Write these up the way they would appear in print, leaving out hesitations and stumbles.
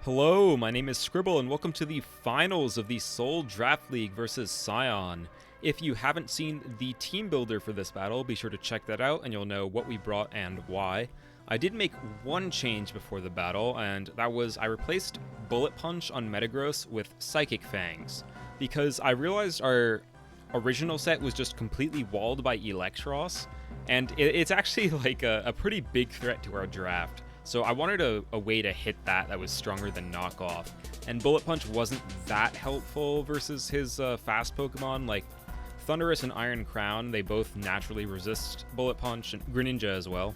Hello, my name is Scribble, and welcome to the finals of the Seoul Draft League versus Scion. If you haven't seen the team builder for this battle, be sure to check that out and you'll know what we brought and why. I did make one change before the battle, and that was I replaced Bullet Punch on Metagross with Psychic Fangs, because I realized our original set was just completely walled by Electros, and it's actually like a pretty big threat to our draft. So I wanted a way to hit that was stronger than knockoff, and Bullet Punch wasn't that helpful versus his fast Pokemon like Thundurus and Iron Crown. They both naturally resist Bullet Punch, and Greninja as well.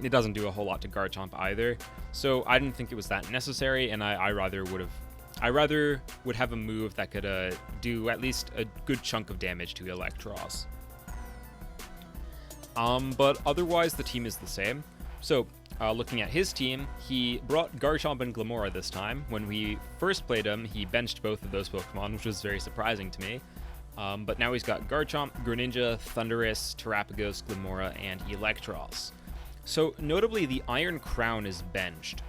It doesn't do a whole lot to Garchomp either, so I didn't think it was that necessary, and I rather would have a move that could do at least a good chunk of damage to Electros. But otherwise the team is the same. So, looking at his team, he brought Garchomp and Glimmora this time. When we first played him, he benched both of those Pokemon, which was very surprising to me. But now he's got Garchomp, Greninja, Thundurus, Terapagos, Glimmora, and Electros. So, notably, the Iron Crown is benched.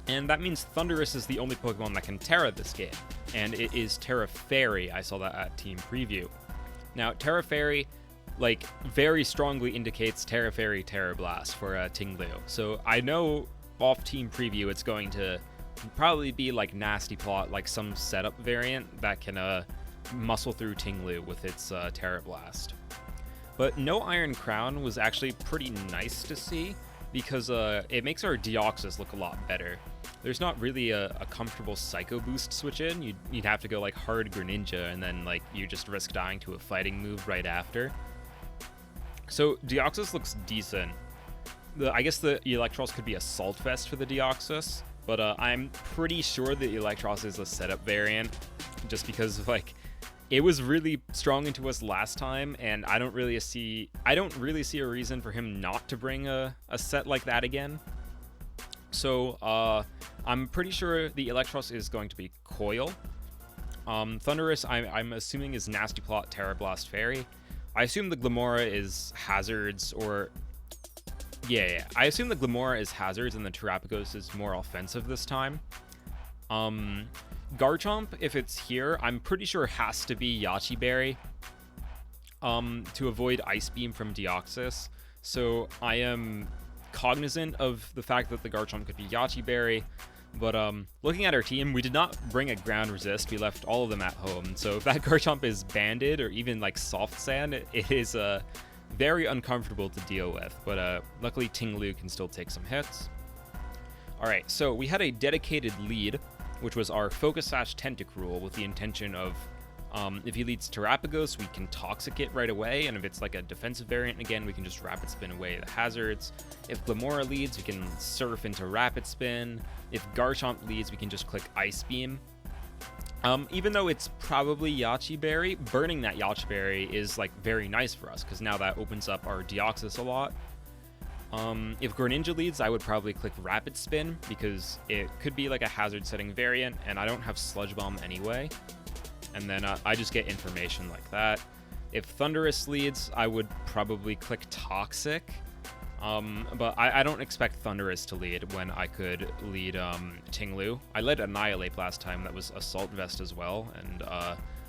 And that means Thundurus is the only Pokemon that can Terra this game. And it is Terra Fairy. I saw that at Team Preview. Now, Terra Fairy, very strongly indicates Terra Fairy Terra Blast for Tinglu. So I know off Team Preview it's going to probably be like Nasty Plot, like some setup variant that can muscle through Tinglu with its Terra Blast. But no Iron Crown was actually pretty nice to see, because it makes our Deoxys look a lot better. There's not really a comfortable Psycho Boost switch in. You'd have to go like hard Greninja, and then you just risk dying to a fighting move right after. So Deoxys looks decent. I guess the Electros could be a Salt Vest for the Deoxys, but I'm pretty sure the Electros is a setup variant, just because it was really strong into us last time, and I don't really see a reason for him not to bring a set like that again. So I'm pretty sure the Electros is going to be Coil. Thundurus, I'm assuming, is Nasty Plot Terra Blast Fairy. I assume the Glimmora is Hazards, or... Yeah, I assume the Glimmora is Hazards and the Terapagos is more offensive this time. Garchomp, if it's here, I'm pretty sure has to be Yache Berry to avoid Ice Beam from Deoxys. So I am cognizant of the fact that the Garchomp could be Yache Berry. But looking at our team, we did not bring a Ground Resist. We left all of them at home. So if that Garchomp is Banded or even like Soft Sand, it is very uncomfortable to deal with. But luckily Tinglu can still take some hits. Alright, so we had a dedicated lead, which was our Focus Sash Tentacruel, with the intention of if he leads Terapagos, we can Toxic it right away, and if it's like a defensive variant again, we can just Rapid Spin away the hazards. If Glimmora leads, we can Surf into Rapid Spin. If Garchomp leads, we can just click Ice Beam. Even though it's probably Yache Berry, burning that Yache Berry is very nice for us, because now that opens up our Deoxys a lot. If Greninja leads, I would probably click Rapid Spin, because it could be like a hazard setting variant, and I don't have Sludge Bomb anyway. And then I just get information like that. If Thundurus leads, I would probably click Toxic. But I don't expect Thundurus to lead when I could lead Tinglu. I led Annihilape last time, that was Assault Vest as well, and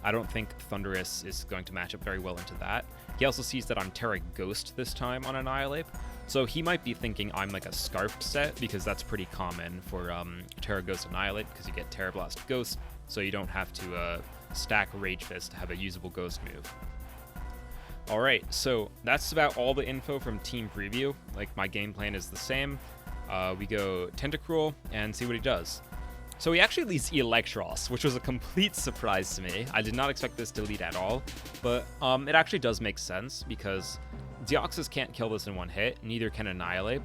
I don't think Thundurus is going to match up very well into that. He also sees that I'm Terra Ghost this time on Annihilape, so he might be thinking I'm like a Scarfed set, because that's pretty common for Terra Ghost Annihilate, because you get Terra Blast Ghost, so you don't have to stack Rage Fist to have a usable Ghost move. Alright, so that's about all the info from Team Preview. My game plan is the same. We go Tentacruel and see what he does. So he actually leads Electros, which was a complete surprise to me. I did not expect this to lead at all, but it actually does make sense, because Deoxys can't kill this in one hit, neither can Annihilape,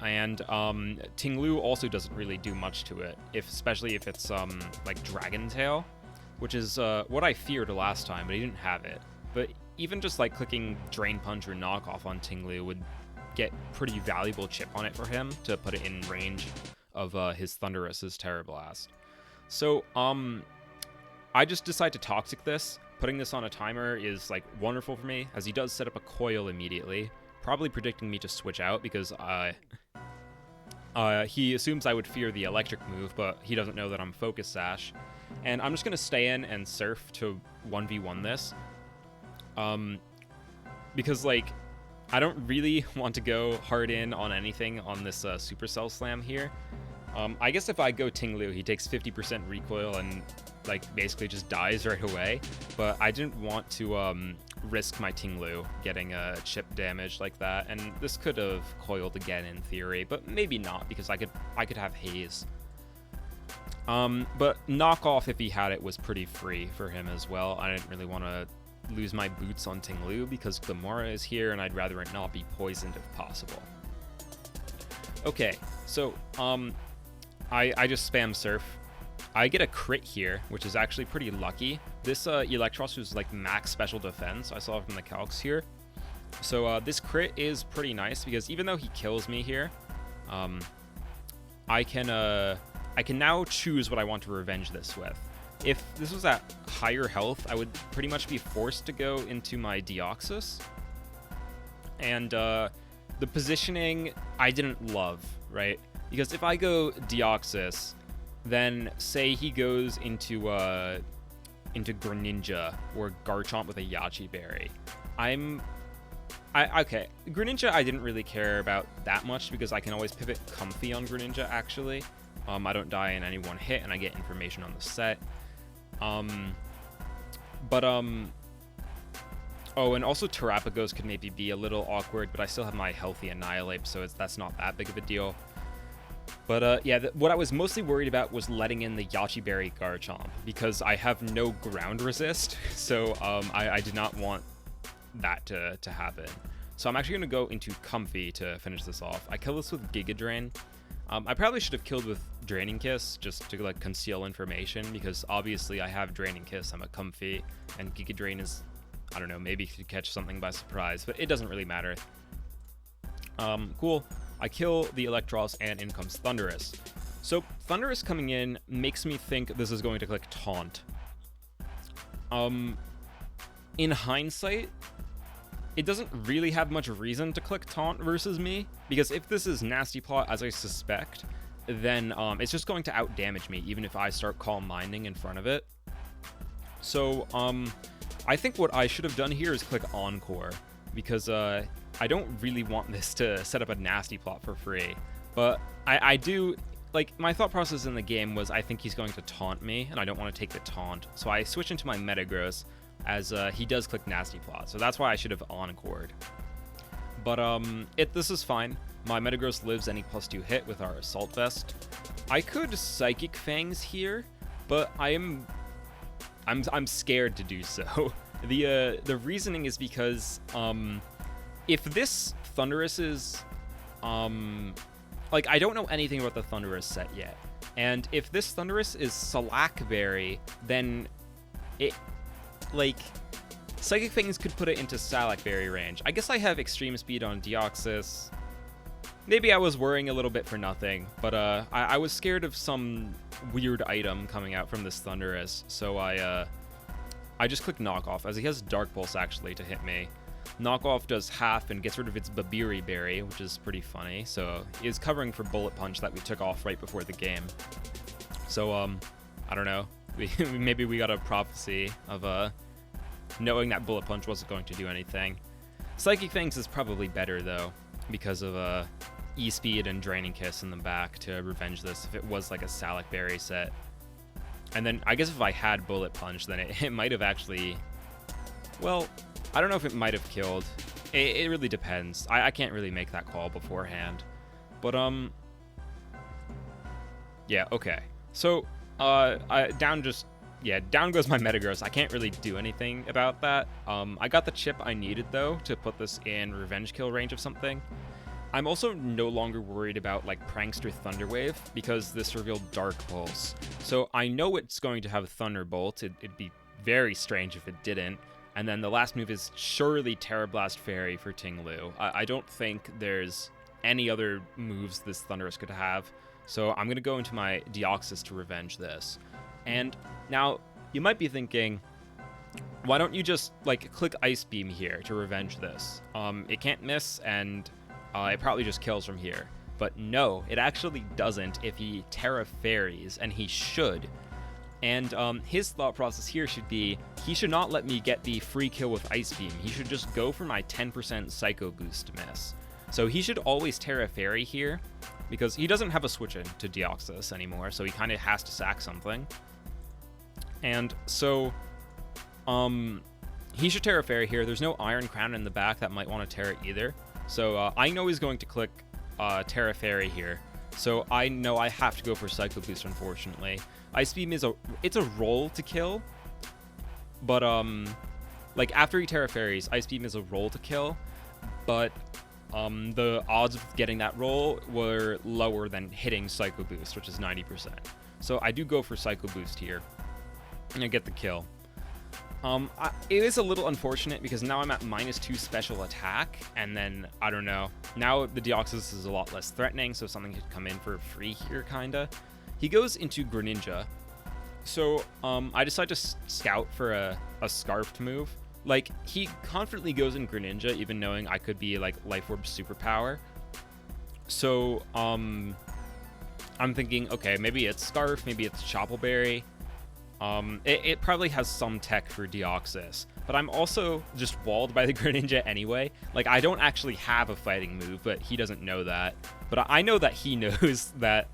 and Tinglu also doesn't really do much to it, especially if it's like Dragon Tail, which is what I feared last time, but he didn't have it. But even just clicking Drain Punch or Knockoff on Tinglu would get pretty valuable chip on it for him to put it in range of his Thundurus's Terra Blast. So I just decide to Toxic this. Putting this on a timer is wonderful for me, as he does set up a Coil immediately, probably predicting me to switch out, because He assumes I would fear the electric move, but he doesn't know that I'm Focus Sash. And I'm just going to stay in and Surf to 1v1 this. Because, like, I don't really want to go hard in on anything on this Supercell Slam here. I guess if I go Ting-Lu, he takes 50% recoil and, like, basically just dies right away. But I didn't want to risk my Ting-Lu getting a chip damage like that. And this could have coiled again in theory, but maybe not, because I could have Haze. But Knockoff, if he had it, was pretty free for him as well. I didn't really want to lose my boots on Ting-Lu because Gamora is here, and I'd rather it not be poisoned if possible. Okay, so, I just spam Surf. I get a crit here, which is actually pretty lucky. This Electros was like max special defense, I saw from the calcs here. So this crit is pretty nice because even though he kills me here, I can now choose what I want to revenge this with. If this was at higher health, I would pretty much be forced to go into my Deoxys. And the positioning I didn't love, right? Because if I go Deoxys, then say he goes into Greninja or Garchomp with a Yachi Berry. Okay, Greninja I didn't really care about that much because I can always pivot Comfy on Greninja, actually. I don't die in any one hit, and I get information on the set. Oh, and also Terrapagos could maybe be a little awkward, but I still have my healthy Annihilape, so that's not that big of a deal. But yeah, what I was mostly worried about was letting in the Yachi Berry Garchomp, because I have no ground resist, so I did not want that to happen. So I'm actually going to go into Comfy to finish this off. I kill this with Giga Drain. I probably should have killed with Draining Kiss just to like conceal information, because obviously I have Draining Kiss, I'm a Comfy, and Giga Drain is, I don't know, maybe to catch something by surprise, but it doesn't really matter. Cool. I kill the Electros, and in comes Thundurus. So Thundurus coming in makes me think this is going to click Taunt. In hindsight, it doesn't really have much reason to click Taunt versus me, because if this is Nasty Plot, as I suspect, then it's just going to out-damage me, even if I start Calm Minding in front of it. So, I think what I should have done here is click Encore, because I don't really want this to set up a Nasty Plot for free. But I do, like, my thought process in the game was I think he's going to taunt me, and I don't want to take the taunt. So I switch into my Metagross, as he does click Nasty Plot. So that's why I should have Encored. But this is fine. My Metagross lives any +2 hit with our Assault Vest. I could Psychic Fangs here, but I'm scared to do so. The reasoning is because if this Thundurus is like, I don't know anything about the Thundurus set yet, and if this Thundurus is Salakberry, then it, like, Psychic Fangs could put it into Salakberry range. I guess I have Extreme Speed on Deoxys. Maybe I was worrying a little bit for nothing, but I was scared of some weird item coming out from this Thundurus, so I just clicked Knockoff, as he has Dark Pulse actually to hit me. Knockoff does half and gets rid of its Babiri Berry, which is pretty funny, so he is covering for Bullet Punch that we took off right before the game. So, I don't know, maybe we got a prophecy of knowing that Bullet Punch wasn't going to do anything. Psychic Fangs is probably better, though, because of E-Speed and Draining Kiss in the back to revenge this if it was like a Salakberry set. And then I guess if I had Bullet Punch, then it might have actually, well, I don't know if it might have killed. It really depends. I can't really make that call beforehand. But, yeah, okay. So, down goes my Metagross. I can't really do anything about that. I got the chip I needed, though, to put this in revenge kill range of something. I'm also no longer worried about, like, Prankster Thunderwave, because this revealed Dark Pulse. So I know it's going to have Thunderbolt. It'd be very strange if it didn't. And then the last move is surely Terra Blast Fairy for Ting-Lu. I don't think there's any other moves this Thundurus could have. So I'm going to go into my Deoxys to revenge this. And now, you might be thinking, why don't you just, like, click Ice Beam here to revenge this? It can't miss, and it probably just kills from here. But no, it actually doesn't if he Terra Fairies, and he should. And his thought process here should be, he should not let me get the free kill with Ice Beam. He should just go for my 10% Psycho Boost to miss. So he should always Terra Fairy here, because he doesn't have a switch in to Deoxys anymore, so he kind of has to sack something. And so, he should Terra Fairy here. There's no Iron Crown in the back that might want to Terra either. So I know he's going to click Terra Fairy here. So I know I have to go for Psycho Boost, unfortunately. Ice Beam is it's a roll to kill, but like after he Terra Fairies, Ice Beam is a roll to kill, but the odds of getting that roll were lower than hitting Psycho Boost, which is 90%. So I do go for Psycho Boost here, and I get the kill. It is a little unfortunate because now I'm at -2 special attack, and then, I don't know, now the Deoxys is a lot less threatening, so something could come in for free here, kinda. He goes into Greninja, so I decide to scout for a Scarfed move. Like, he confidently goes in Greninja, even knowing I could be, like, Life Orb Superpower. So, I'm thinking, okay, maybe it's Scarf, maybe it's Choppleberry. It probably has some tech for Deoxys, but I'm also just walled by the Greninja anyway. Like, I don't actually have a fighting move, but he doesn't know that. But I know that he knows that...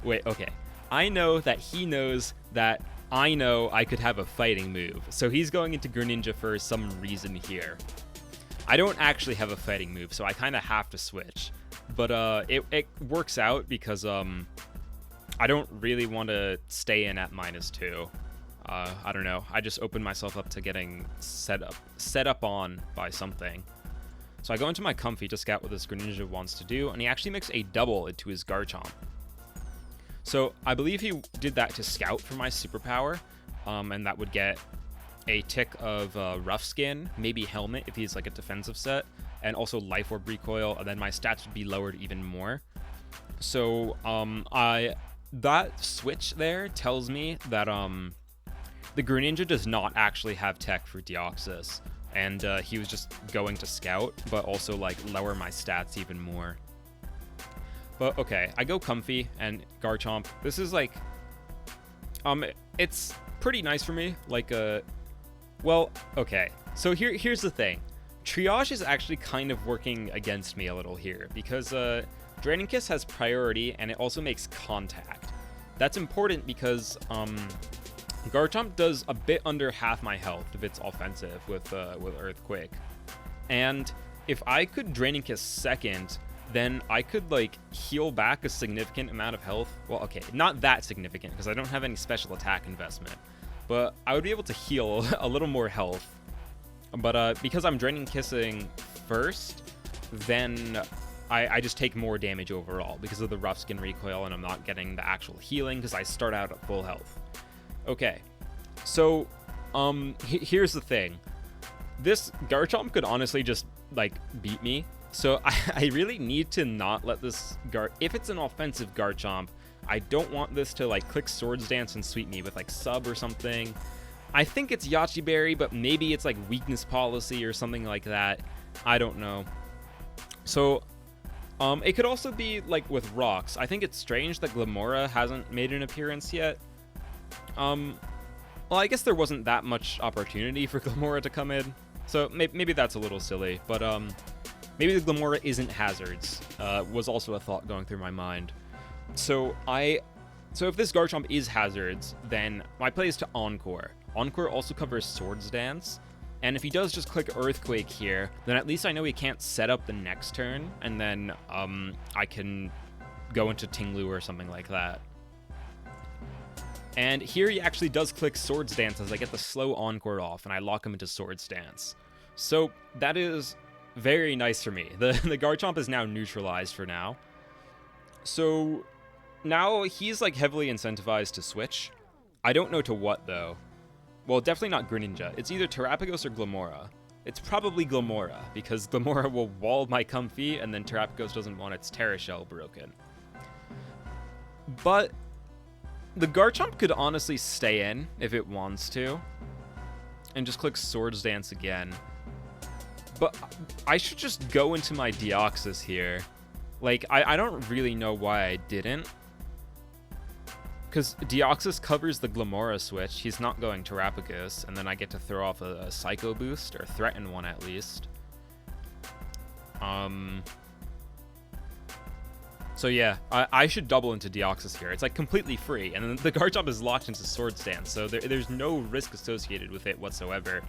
Wait, okay. I know that he knows that I know I could have a fighting move. So he's going into Greninja for some reason here. I don't actually have a fighting move, so I kind of have to switch. But it works out because I don't really want to stay in at -2. I don't know. I just opened myself up to getting set up on by something. So I go into my Comfy to scout what this Greninja wants to do, and he actually makes a double into his Garchomp. So I believe he did that to scout for my superpower, and that would get a tick of Rough Skin, maybe Helmet if he's like a defensive set, and also Life Orb Recoil, and then my stats would be lowered even more. So that switch there tells me that the Greninja does not actually have tech for Deoxys, and he was just going to scout, but also like lower my stats even more. But okay, I go Comfy and Garchomp. This is like, it's pretty nice for me. Like, well, okay. So here's the thing. Triage is actually kind of working against me a little here because Draining Kiss has priority and it also makes contact. That's important because Garchomp does a bit under half my health if it's offensive with Earthquake, and if I could Draining Kiss second, then I could like heal back a significant amount of health. Well, okay, not that significant because I don't have any special attack investment, but I would be able to heal a little more health. But because I'm Draining Kissing first, then I just take more damage overall because of the Rough Skin recoil, and I'm not getting the actual healing because I start out at full health. Okay, so here's the thing. This Garchomp could honestly just like beat me. So I really need to not let this if it's an offensive Garchomp, I don't want this to like click Swords Dance and sweep me with like sub or something. I think it's Yachi Berry, but maybe it's like Weakness Policy or something like that. I don't know. So it could also be like with rocks. I think it's strange that Glamora hasn't made an appearance yet. Well, I guess there wasn't that much opportunity for Glamora to come in, so maybe that's a little silly, but maybe the Glamora isn't hazards, was also a thought going through my mind. So if this Garchomp is hazards, then my play is to Encore. Encore also covers Swords Dance, and if he does just click Earthquake here, then at least I know he can't set up the next turn, and then I can go into Tinglu or something like that. And here he actually does click Swords Dance as I get the slow Encore off, and I lock him into Swords Dance. So that is very nice for me. The Garchomp is now neutralized for now. So now he's like heavily incentivized to switch. I don't know to what though. Well, definitely not Greninja. It's either Terrapagos or Glamora. It's probably Glamora, because Glamora will wall my Comfy, and then Terrapagos doesn't want its Terra Shell broken. But the Garchomp could honestly stay in if it wants to, and just click Swords Dance again. But I should just go into my Deoxys here, Like, I don't really know why I didn't. Because Deoxys covers the Glamora switch. He's not going Terapagos, and then I get to throw off a Psycho Boost, or threaten one at least. So yeah, I should double into Deoxys here. It's like completely free, and then the Garchomp is locked into Sword Stance, so there's no risk associated with it whatsoever.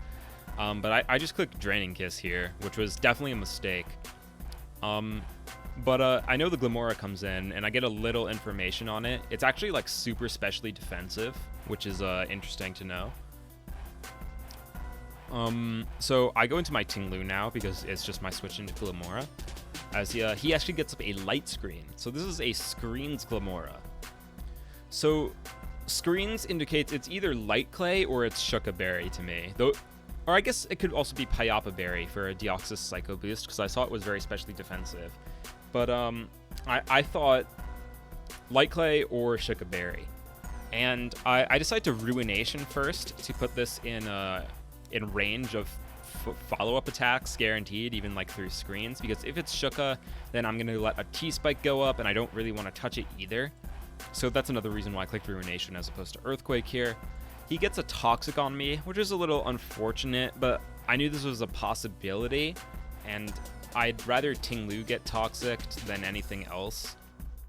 But I just clicked Draining Kiss here, which was definitely a mistake. But I know the Glamora comes in, and I get a little information on it. It's actually like super specially defensive, which is interesting to know. So I go into my Tinglu now because it's just my switch into Glamora. As he actually gets up a Light Screen. So this is a Screens Glamora. So Screens indicates it's either Light Clay or it's Shuka Berry to me. Though, or I guess it could also be Pyapa Berry for a Deoxys Psycho Boost because I saw it was very specially defensive. But I thought Light Clay or Shuka Berry. And I decided to Ruination first to put this in range of follow-up attacks guaranteed, even like through screens, because if it's Shuka, then I'm gonna let a T-Spike go up and I don't really want to touch it either. So that's another reason why I clicked Ruination as opposed to Earthquake here. He gets a Toxic on me, which is a little unfortunate, but I knew this was a possibility, and I'd rather Tinglu get Toxic than anything else.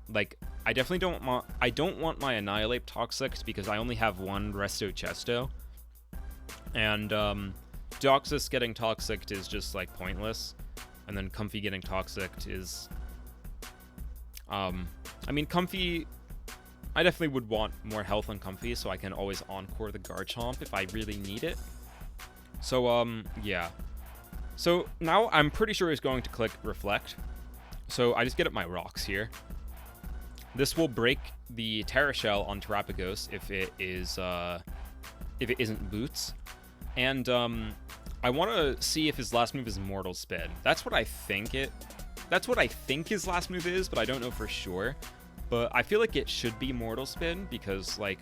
Like, I definitely don't want my Annihilape Toxic because I only have one Resto Chesto, and Deoxys getting Toxic is just like pointless, and then Comfy getting Toxic is I mean, Comfy, I definitely would want more health on Comfy so I can always Encore the Garchomp if I really need it. So yeah. So now I'm pretty sure he's going to click Reflect. So I just get up my rocks here. This will break the Terra Shell on Terapagos if it isn't Boots. And I want to see if his last move is Mortal Spin. That's what I think his last move is, but I don't know for sure. But I feel like it should be Mortal Spin because, like,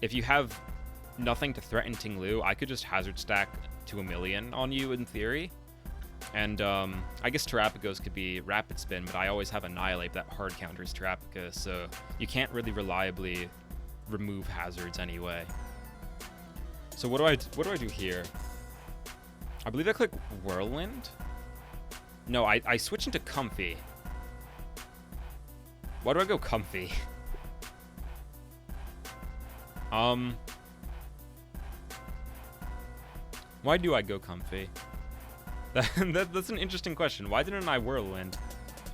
if you have nothing to threaten Tinglu, I could just Hazard Stack to 1,000,000 on you in theory. And I guess Terapagos could be Rapid Spin, but I always have Annihilape that hard counters Terapagos, so you can't really reliably remove hazards anyway. So what do I do here? I believe I click Whirlwind. No, I switch into Comfy. Why do I go Comfy? Why do I go Comfy? That's an interesting question. Why didn't I Whirlwind?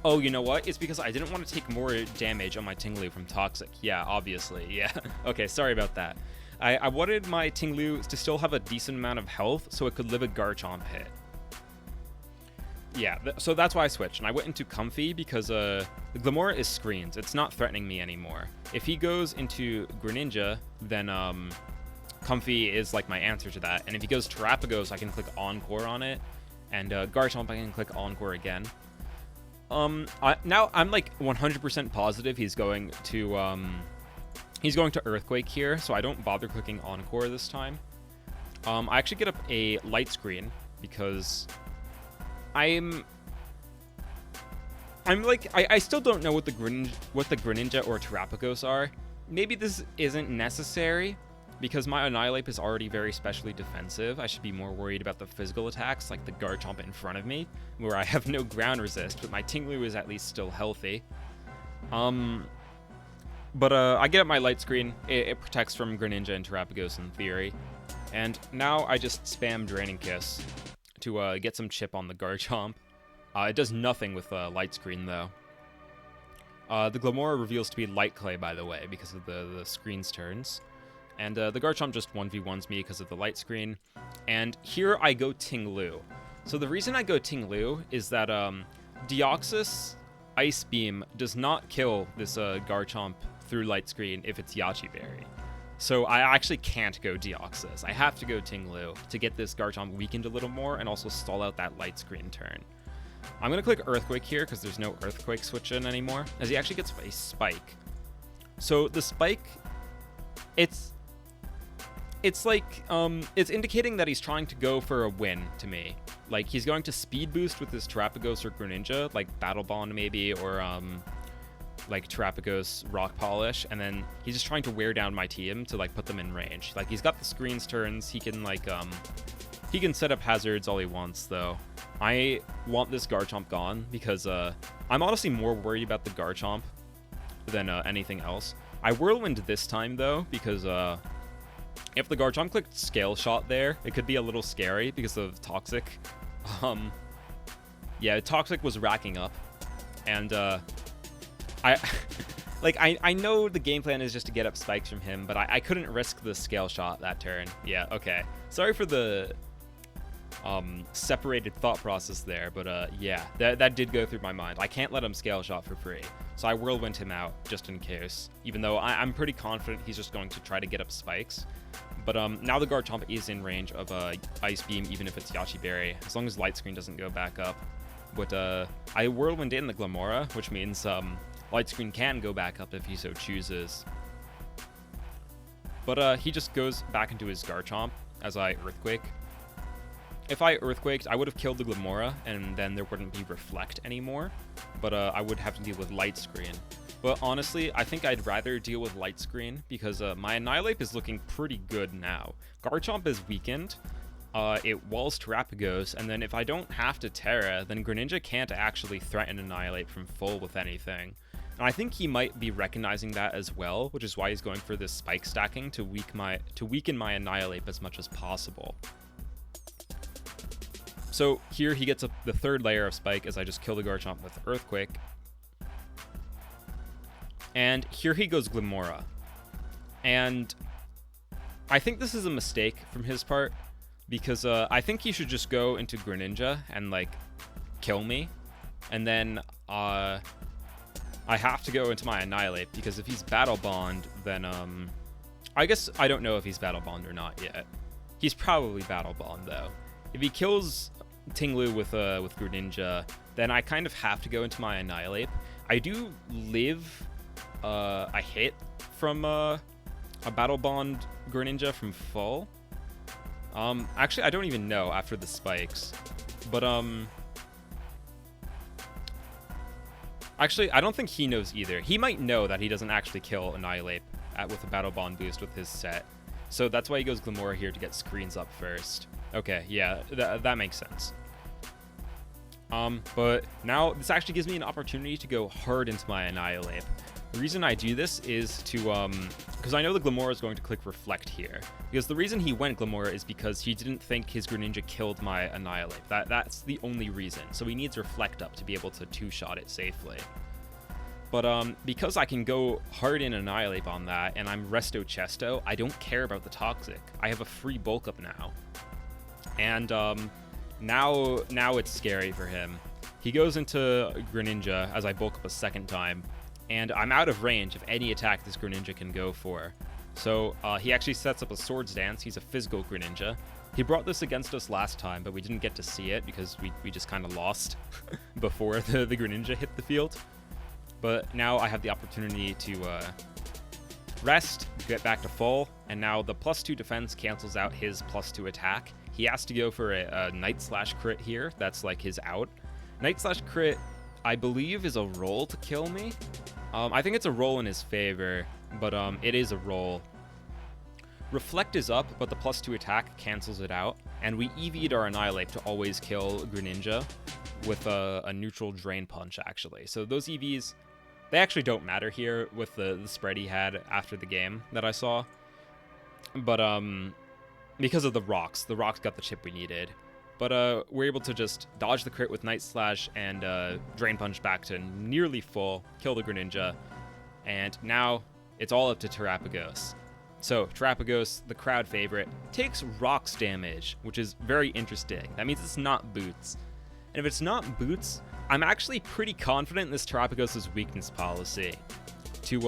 Oh, you know what? It's because I didn't want to take more damage on my Tinglu from Toxic. Yeah, obviously. Yeah. Okay, sorry about that. I wanted my Tinglu to still have a decent amount of health so it could live a Garchomp hit. Yeah, so that's why I switched. And I went into Comfy because the Glamora is screens. It's not threatening me anymore. If he goes into Greninja, then Comfy is like my answer to that. And if he goes Terapagos, I can click Encore on it. And Garchomp, I can click Encore again. Now I'm like 100% positive he's going to Earthquake here, so I don't bother clicking Encore this time. I actually get up a Light Screen because I still don't know what the Greninja or Terapagos are. Maybe this isn't necessary because my Annihilape is already very specially defensive. I should be more worried about the physical attacks like the Garchomp in front of me, where I have no ground resist, but my Tinglu is at least still healthy. But I get up my Light Screen. It protects from Greninja and Terapagos in theory. And now I just spam Draining Kiss to get some chip on the Garchomp. It does nothing with Light Screen, though. The Glamora reveals to be Light Clay, by the way, because of the screen's turns. And the Garchomp just 1v1s me because of the Light Screen. And here I go Tinglu. So the reason I go Tinglu is that Deoxys Ice Beam does not kill this Garchomp through Light Screen if it's Yachi Berry. So I actually can't go Deoxys. I have to go Tinglu to get this Garchomp weakened a little more and also stall out that Light Screen turn. I'm going to click Earthquake here because there's no Earthquake switch in anymore, as he actually gets a Spike. So the Spike, it's like, it's indicating that he's trying to go for a win to me. like he's going to speed boost with his Terapagos or Greninja, like Battle Bond maybe, or like Terapagos Rock Polish, and then he's just trying to wear down my team to like put them in range. Like he's got the screens turns, he can like he can set up hazards all he wants though. I want this Garchomp gone because I'm honestly more worried about the Garchomp than anything else. I Whirlwind this time though because if the Garchomp clicked Scale Shot there, it could be a little scary because of Toxic. Yeah, Toxic was racking up, and I know the game plan is just to get up spikes from him, but I couldn't risk the Scale Shot that turn. Yeah, okay. Sorry for the separated thought process there, but yeah, that did go through my mind. I can't let him Scale Shot for free, so I Whirlwind him out just in case, even though I'm pretty confident he's just going to try to get up spikes. But now the Garchomp is in range of Ice Beam, even if it's Yachi Berry, as long as Light Screen doesn't go back up. But I Whirlwind in the Glamora, which means Light Screen can go back up if he so chooses. But he just goes back into his Garchomp as I Earthquake. If I Earthquaked, I would have killed the Glamora, and then there wouldn't be Reflect anymore, but I would have to deal with Light Screen. But honestly, I think I'd rather deal with Light Screen, because my Annihilape is looking pretty good now. Garchomp is weakened, it walls Terapagos, and then if I don't have to Terra, then Greninja can't actually threaten Annihilape from full with anything. And I think he might be recognizing that as well, which is why he's going for this spike stacking to weaken my Annihilape as much as possible. So here he gets the third layer of spike as I just kill the Garchomp with Earthquake. And here he goes Glamora. And I think this is a mistake from his part, because I think he should just go into Greninja and like kill me. And then I have to go into my Annihilape, because if he's Battle Bond, then I guess I don't know if he's Battle Bond or not yet. He's probably Battle Bond though. If he kills Tinglu with Greninja, then I kind of have to go into my Annihilape. I do live a hit from a Battle Bond Greninja from full. Actually, I don't even know after the spikes, but actually, I don't think he knows either. He might know that he doesn't actually kill Annihilape with a Battle Bond boost with his set, so that's why he goes Glamora here to get screens up first. Okay, yeah, that makes sense. But now this actually gives me an opportunity to go hard into my Annihilape. The reason I do this is to, because I know the Glamora is going to click Reflect here. Because the reason he went Glamora is because he didn't think his Greninja killed my Annihilape. That's the only reason. So he needs Reflect up to be able to two-shot it safely. But because I can go hard in Annihilape on that, and I'm Resto Chesto, I don't care about the Toxic. I have a free bulk up now. And now it's scary for him. He goes into Greninja as I bulk up a second time, and I'm out of range of any attack this Greninja can go for. So he actually sets up a Swords Dance. He's a physical Greninja. He brought this against us last time, but we didn't get to see it because we just kind of lost before the Greninja hit the field. But now I have the opportunity to rest, get back to full, and now the +2 defense cancels out his +2 attack. He has to go for a Night Slash crit here. That's like his out. Night Slash crit, I believe, is a roll to kill me. I think it's a roll in his favor, but it is a roll. Reflect is up, but the +2 attack cancels it out, and we EV'd our Annihilape to always kill Greninja with a neutral Drain Punch, actually. So those EVs, they actually don't matter here with the spread he had after the game that I saw. But because of the rocks got the chip we needed. But we're able to just dodge the crit with Night Slash and Drain Punch back to nearly full, kill the Greninja, and now it's all up to Terapagos. So Terapagos, the crowd favorite, takes rocks damage, which is very interesting. That means it's not boots. And if it's not boots, I'm actually pretty confident in this Terapagos' weakness policy to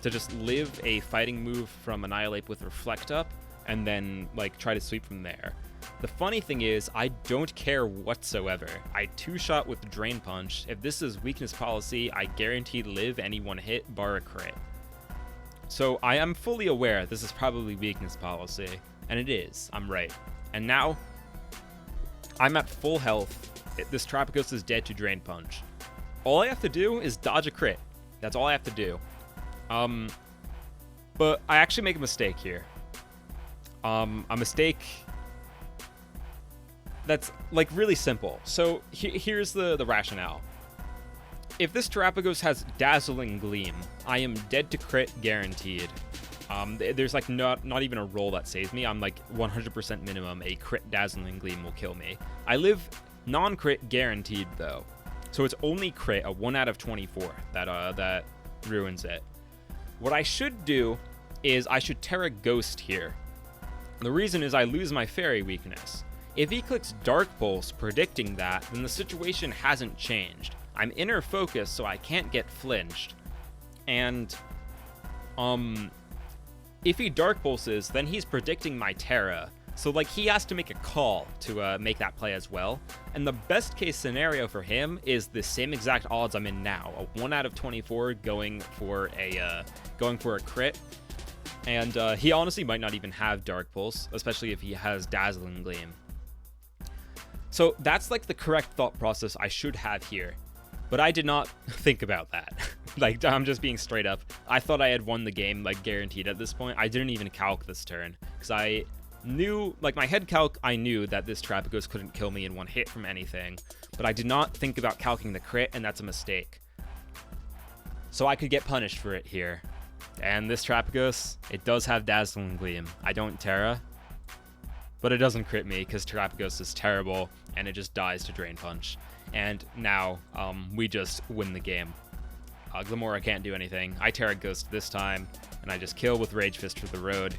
just live a fighting move from Annihilape with Reflect up and then like try to sweep from there. The funny thing is, I don't care whatsoever. I two-shot with Drain Punch. If this is weakness policy, I guarantee live any one hit bar a crit. So I am fully aware this is probably weakness policy, and it is. I'm right. And now I'm at full health. This Trapagos is dead to Drain Punch. All I have to do is dodge a crit. That's all I have to do. But I actually make a mistake here. A mistake that's like really simple. So here's the rationale. If this Terapagos has Dazzling Gleam, I am dead to crit guaranteed. There's like not even a roll that saves me. I'm like 100% minimum a crit Dazzling Gleam will kill me. I live non-crit guaranteed though. So it's only crit, a 1 out of 24 that ruins it. What I should do is I should Terra Ghost here. The reason is I lose my Fairy weakness. If he clicks Dark Pulse predicting that, then the situation hasn't changed. I'm inner focused, so I can't get flinched. And, if he Dark Pulses, then he's predicting my Terra. So, like, he has to make a call to make that play as well. And the best case scenario for him is the same exact odds I'm in now. A 1 out of 24 going for a crit. And he honestly might not even have Dark Pulse, especially if he has Dazzling Gleam. So that's like the correct thought process I should have here. But I did not think about that. Like, I'm just being straight up. I thought I had won the game, like, guaranteed at this point. I didn't even calc this turn, because I knew, like, my head calc, I knew that this Trapagos couldn't kill me in one hit from anything. But I did not think about calcing the crit, and that's a mistake. So I could get punished for it here. And this Trapagos, it does have Dazzling Gleam. I don't Terra, but it doesn't crit me, because Trapagos is terrible, and it just dies to Drain Punch. And now, we just win the game. Glamora can't do anything. I Terra Ghost this time, and I just kill with Rage Fist for the road.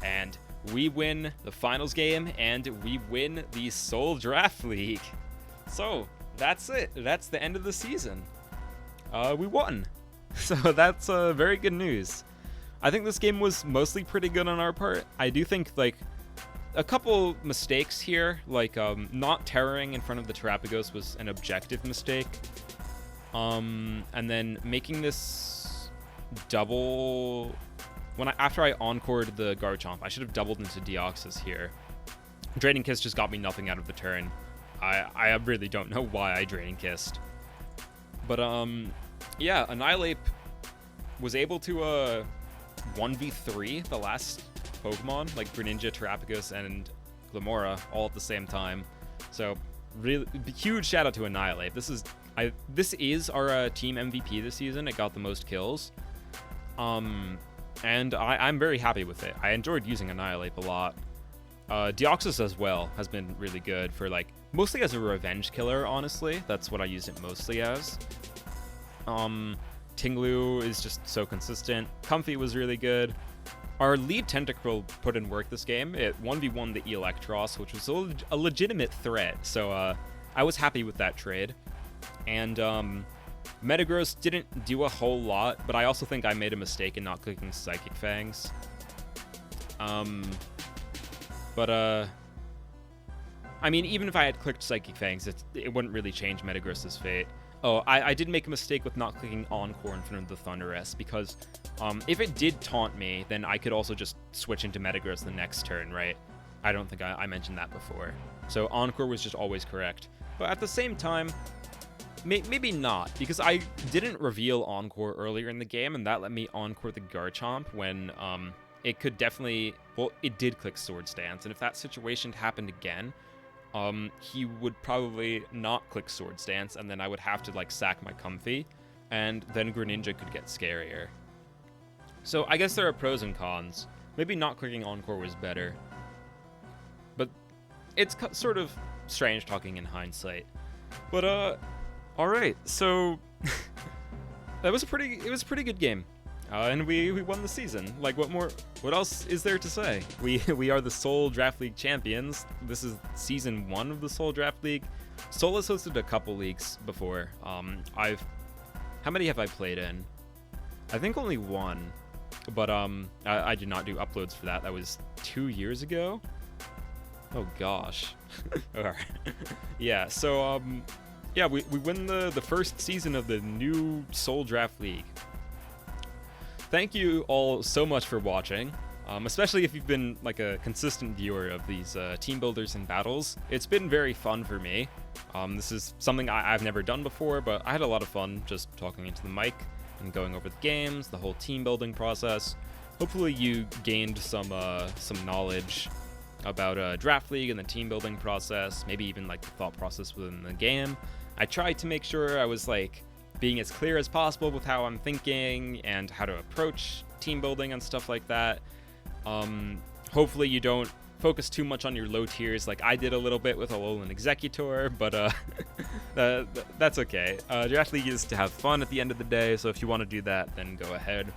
And we win the finals game, and we win the Seoul Draft League. So, that's it. That's the end of the season. We won. So that's very good news. I think this game was mostly pretty good on our part. I do think, like, a couple mistakes here, like not terroring in front of the Terapagos was an objective mistake. And then making this double after I encored the Garchomp, I should have doubled into Deoxys here. Draining Kiss just got me nothing out of the turn. I really don't know why I Draining Kissed. But yeah, Annihilape was able to 1v3 the last Pokemon, like Greninja, Terapagos, and Glamora, all at the same time. So, really huge shout out to Annihilape. This is our team MVP this season. It got the most kills, and I'm very happy with it. I enjoyed using Annihilape a lot. Deoxys as well has been really good for, like, mostly as a revenge killer. Honestly, that's what I use it mostly as. Tinglu is just so consistent. Comfy was really good. Our lead Tentacruel put in work this game. It 1v1 the Electros, which was a legitimate threat, so I was happy with that trade. And Metagross didn't do a whole lot, but I also think I made a mistake in not clicking Psychic Fangs. I mean, even if I had clicked Psychic Fangs, it wouldn't really change Metagross's fate. Oh, I did make a mistake with not clicking Encore in front of the Thundurus, because if it did taunt me, then I could also just switch into Metagross the next turn, right? I don't think I mentioned that before. So Encore was just always correct. But at the same time, maybe not, because I didn't reveal Encore earlier in the game, and that let me Encore the Garchomp when it could definitely... Well, it did click Sword Stance, and if that situation happened again... he would probably not click Sword Stance, and then I would have to, like, sack my Comfy, and then Greninja could get scarier. So I guess there are pros and cons. Maybe not clicking Encore was better. But it's sort of strange talking in hindsight. But, alright, so... it was a pretty good game. And we won the season. Like, what else is there to say? We are the Seoul Draft League champions. This is season 1 of the Seoul Draft League. Seoul has hosted a couple leagues before. How many have I played in? I think only one. But I did not do uploads for that. That was 2 years ago. Oh gosh. Alright. Yeah, so yeah, we win the first season of the new Seoul Draft League. Thank you all so much for watching. especially if you've been like a consistent viewer of these team builders and battles. It's been very fun for me. This is something I've never done before, but I had a lot of fun just talking into the mic and going over the games, the whole team building process. Hopefully you gained some knowledge about Draft League and the team building process, maybe even like the thought process within the game. I tried to make sure I was like being as clear as possible with how I'm thinking and how to approach team building and stuff like that. Hopefully you don't focus too much on your low tiers like I did a little bit with Alolan Executor, but that's okay. Draft League is to have fun at the end of the day, so if you want to do that, then go ahead.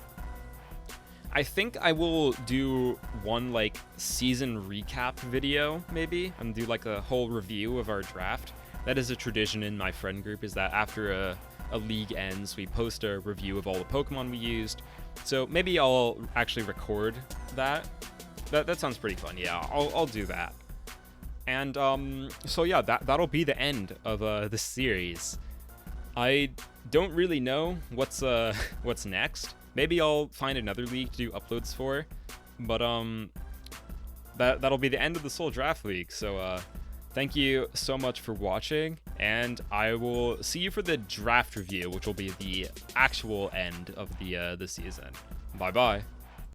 I think I will do one like season recap video, maybe, and do like a whole review of our draft. That is a tradition in my friend group, is that after a league ends, we post a review of all the Pokemon we used. So maybe I'll actually record that. That sounds pretty fun. Yeah, I'll do that. And so yeah, that'll be the end of this series. I don't really know what's next. Maybe I'll find another league to do uploads for, but that'll be the end of the Soul Draft League. So thank you so much for watching, and I will see you for the draft review, which will be the actual end of the season. Bye bye.